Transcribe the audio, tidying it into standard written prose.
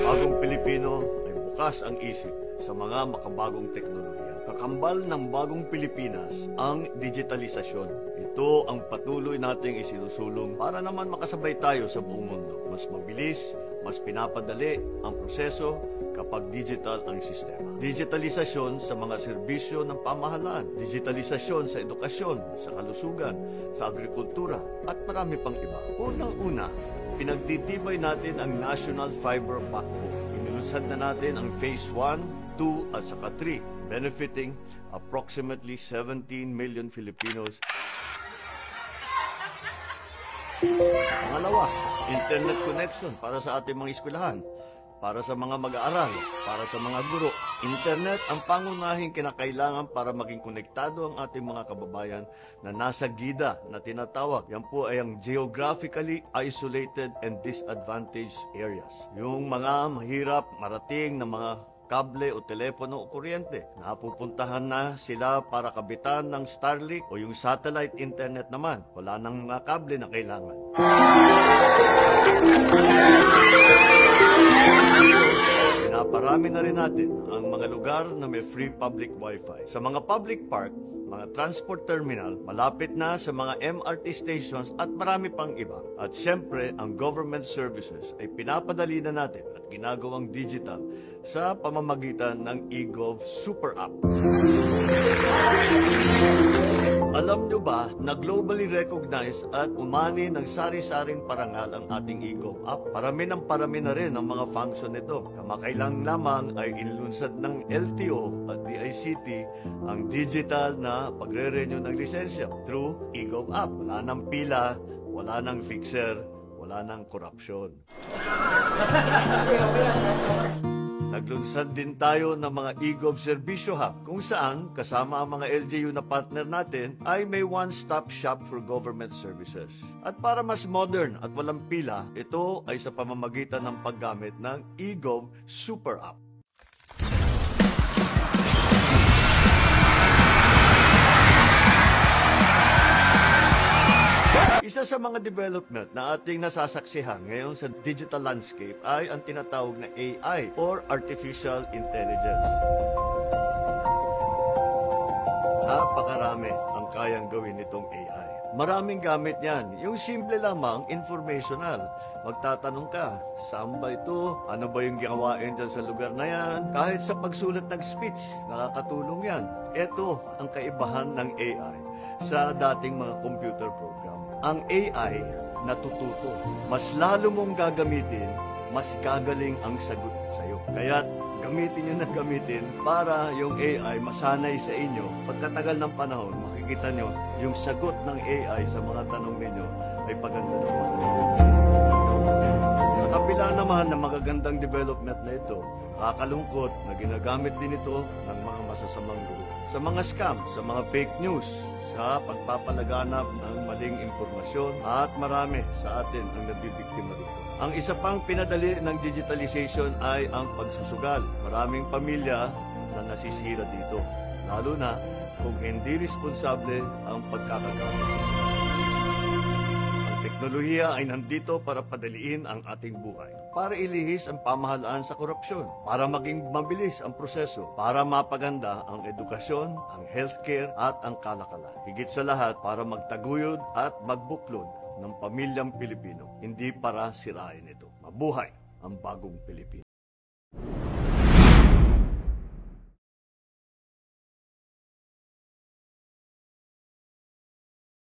Bagong Pilipino ay bukas ang isip sa mga makabagong teknolohiya. Kakambal ng bagong Pilipinas ang digitalisasyon. Ito ang patuloy nating isinusulong para naman makasabay tayo sa buong mundo. Mas mabilis, mas pinapadali ang proseso kapag digital ang sistema. Digitalisasyon sa mga serbisyo ng pamahalaan, digitalisasyon sa edukasyon, sa kalusugan, sa agrikultura, at marami pang iba. Unang-una, pinagtitibay natin ang National Fiber Backbone. Inilunsad na natin ang Phase 1, 2 at saka 3, benefiting approximately 17 million Filipinos. Pangalawa, internet connection para sa ating mga eskwelahan, para sa mga mag-aaral, para sa mga guro. Internet ang pangunahing kinakailangan para maging konektado ang ating mga kababayan na nasa gida na tinatawag. Yan po ay ang geographically isolated and disadvantaged areas. Yung mga mahirap marating na mga kable o telepono o kuryente. Napupuntahan na sila para kabitan ng Starlink o yung satellite internet naman. Wala nang mga kable na kailangan. Pinaparami na rin natin ang mga lugar na may free public wifi. Sa mga public park, mga transport terminal, malapit na sa mga MRT stations at marami pang iba. At siyempre, ang government services ay pinapadali na natin at ginagawang digital sa pamamagitan ng eGov Super App. Alam nyo ba na globally recognized at umani ng sari-saring parangal ang ating eGov app? Parami na rin ang mga function nito. Kamakailang lamang ay inilunsad ng LTO at DICT ang digital na pagre-renew ng lisensya through eGov app. Wala nang pila, wala nang fixer, wala nang korupsyon. Naglunsad din tayo ng mga eGov Servicio Hub kung saan kasama ang mga LGU na partner natin ay may one-stop shop for government services. At para mas modern at walang pila, ito ay sa pamamagitan ng paggamit ng eGov Super App. Isa sa mga development na ating nasasaksihan ngayon sa digital landscape ay ang tinatawag na AI or Artificial Intelligence. Napakarami ang kayang gawin nitong AI. Maraming gamit yan. Yung simple lamang, informational. Magtatanong ka, saan ba ito? Ano ba yung gawain dyan sa lugar na yan? Kahit sa pagsulat ng speech, nakakatulong yan. Ito ang kaibahan ng AI sa dating mga computer program. Ang AI natututo. Mas lalo mong gagamitin, mas gagaling ang sagot sa'yo. Kaya gamitin nyo na gamitin para yung AI masanay sa inyo. Pagkatagal ng panahon, makikita nyo yung sagot ng AI sa mga tanong ninyo ay paganda ng paganda. Sa kabila naman ng magagandang development na ito, kakalungkot na ginagamit din ito ng mga masasamang guru. Sa mga scam, sa mga fake news, sa pagpapalaganap ng maling impormasyon at marami sa atin ang nabibiktima dito. Ang isa pang pinadali ng digitalization ay ang pagsusugal. Maraming pamilya na nasisira dito, lalo na kung hindi responsable ang pagkakagamit. Ang teknolohiya ay nandito para padaliin ang ating buhay, para ilihis ang pamahalaan sa korupsyon, para maging mabilis ang proseso, para mapaganda ang edukasyon, ang healthcare at ang kalakalan. Higit sa lahat, para magtaguyod at magbuklod ng pamilyang Pilipino, hindi para sirain ito. Mabuhay ang bagong Pilipino.